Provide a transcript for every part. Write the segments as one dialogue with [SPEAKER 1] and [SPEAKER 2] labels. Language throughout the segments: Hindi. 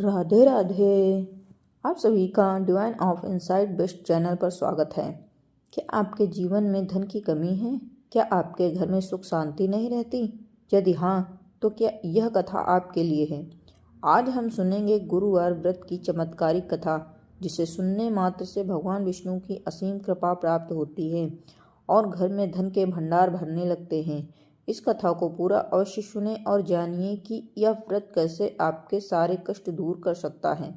[SPEAKER 1] राधे राधे। आप सभी का divine of insight best channel पर स्वागत है। क्या आपके जीवन में धन की कमी है? क्या आपके घर में सुख शांति नहीं रहती? यदि हाँ, तो क्या यह कथा आपके लिए है? आज हम सुनेंगे गुरुवार व्रत की चमत्कारिक कथा, जिसे सुनने मात्र से भगवान विष्णु की असीम कृपा प्राप्त होती है और घर में धन के भंडार भरने लगते हैं। इस कथा को पूरा अवश्य सुने और जानिए कि यह व्रत कैसे आपके सारे कष्ट दूर कर सकता है।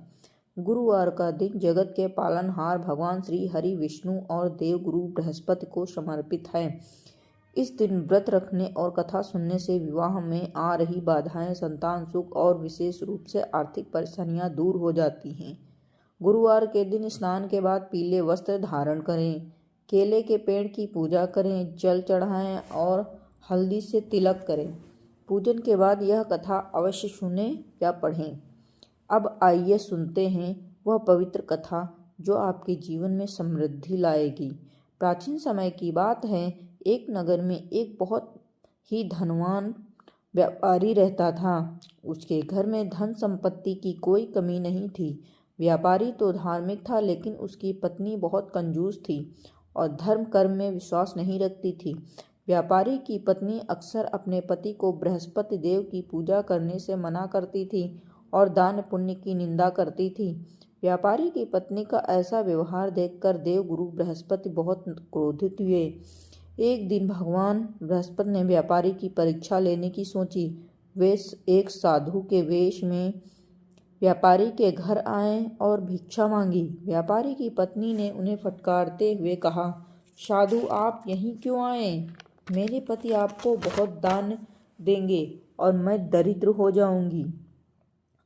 [SPEAKER 1] गुरुवार का दिन जगत के पालनहार भगवान श्री हरि विष्णु और देवगुरु बृहस्पति को समर्पित है। इस दिन व्रत रखने और कथा सुनने से विवाह में आ रही बाधाएं, संतान सुख और विशेष रूप से आर्थिक परेशानियां दूर हो जाती हैं। गुरुवार के दिन स्नान के बाद पीले वस्त्र धारण करें, केले के पेड़ की पूजा करें, जल चढ़ाएं और हल्दी से तिलक करें। पूजन के बाद यह कथा अवश्य सुनें या पढ़ें। अब आइए सुनते हैं वह पवित्र कथा जो आपके जीवन में समृद्धि लाएगी। प्राचीन समय की बात है, एक नगर में एक बहुत ही धनवान व्यापारी रहता था। उसके घर में धन संपत्ति की कोई कमी नहीं थी। व्यापारी तो धार्मिक था, लेकिन उसकी पत्नी बहुत कंजूस थी और धर्म कर्म में विश्वास नहीं रखती थी। व्यापारी की पत्नी अक्सर अपने पति को बृहस्पति देव की पूजा करने से मना करती थी और दान पुण्य की निंदा करती थी। व्यापारी की पत्नी का ऐसा व्यवहार देखकर देवगुरु बृहस्पति बहुत क्रोधित हुए। एक दिन भगवान बृहस्पति ने व्यापारी की परीक्षा लेने की सोची। वे एक साधु के वेश में व्यापारी के घर आए और भिक्षा मांगी। व्यापारी की पत्नी ने उन्हें फटकारते हुए कहा, साधु आप यहीं क्यों आए? मेरे पति आपको बहुत दान देंगे और मैं दरिद्र हो जाऊंगी।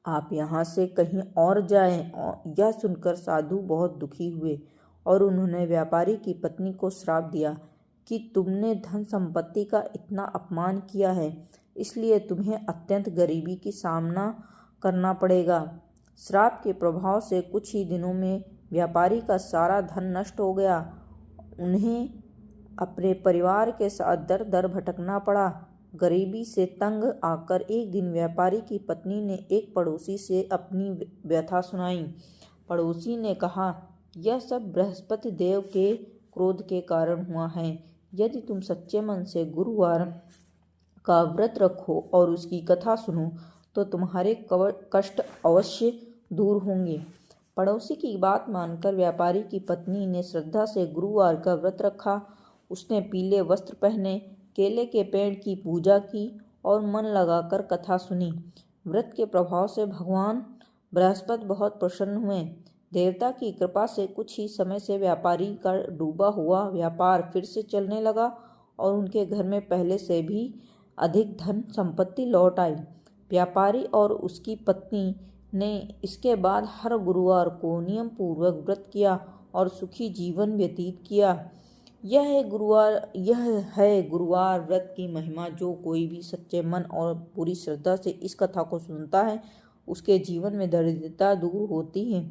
[SPEAKER 1] आप यहाँ से कहीं और जाएं। और यह सुनकर साधु बहुत दुखी हुए और उन्होंने व्यापारी की पत्नी को श्राप दिया कि तुमने धन संपत्ति का इतना अपमान किया है, इसलिए तुम्हें अत्यंत गरीबी की सामना करना पड़ेगा। श्राप के प्रभाव से कुछ ही दिनों में व्यापारी का सारा धन नष्ट हो गया। उन्हें अपने परिवार के साथ दर दर भटकना पड़ा। गरीबी से तंग आकर एक दिन व्यापारी की पत्नी ने एक पड़ोसी से अपनी व्यथा सुनाई। पड़ोसी ने कहा, यह सब बृहस्पति देव के क्रोध के कारण हुआ है। यदि तुम सच्चे मन से गुरुवार का व्रत रखो और उसकी कथा सुनो तो तुम्हारे कष्ट अवश्य दूर होंगे। पड़ोसी की बात मानकर व्यापारी की पत्नी ने श्रद्धा से गुरुवार का व्रत रखा। उसने पीले वस्त्र पहने, केले के पेड़ की पूजा की और मन लगाकर कथा सुनी। व्रत के प्रभाव से भगवान बृहस्पति बहुत प्रसन्न हुए। देवता की कृपा से कुछ ही समय से व्यापारी का डूबा हुआ व्यापार फिर से चलने लगा और उनके घर में पहले से भी अधिक धन संपत्ति लौट आई। व्यापारी और उसकी पत्नी ने इसके बाद हर गुरुवार को नियम पूर्वक व्रत किया और सुखी जीवन व्यतीत किया। यह है गुरुवार व्रत की महिमा। जो कोई भी सच्चे मन और पूरी श्रद्धा से इस कथा को सुनता है, उसके जीवन में दरिद्रता दूर होती है,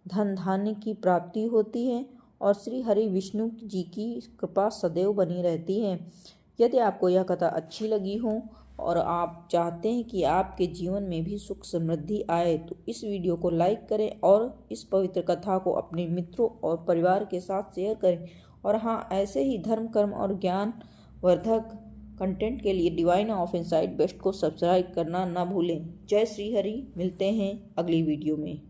[SPEAKER 1] धन धान्य की प्राप्ति होती है और श्री हरि विष्णु जी की कृपा सदैव बनी रहती है। यदि आपको यह कथा अच्छी लगी हो और आप चाहते हैं कि आपके जीवन में भी सुख समृद्धि आए, तो इस वीडियो को लाइक करें और इस पवित्र कथा को अपने मित्रों और परिवार के साथ शेयर करें। और हाँ, ऐसे ही धर्म कर्म और ज्ञान वर्धक कंटेंट के लिए डिवाइन ऑफ इनसाइट बेस्ट को सब्सक्राइब करना ना भूलें। जय श्री हरि। मिलते हैं अगली वीडियो में।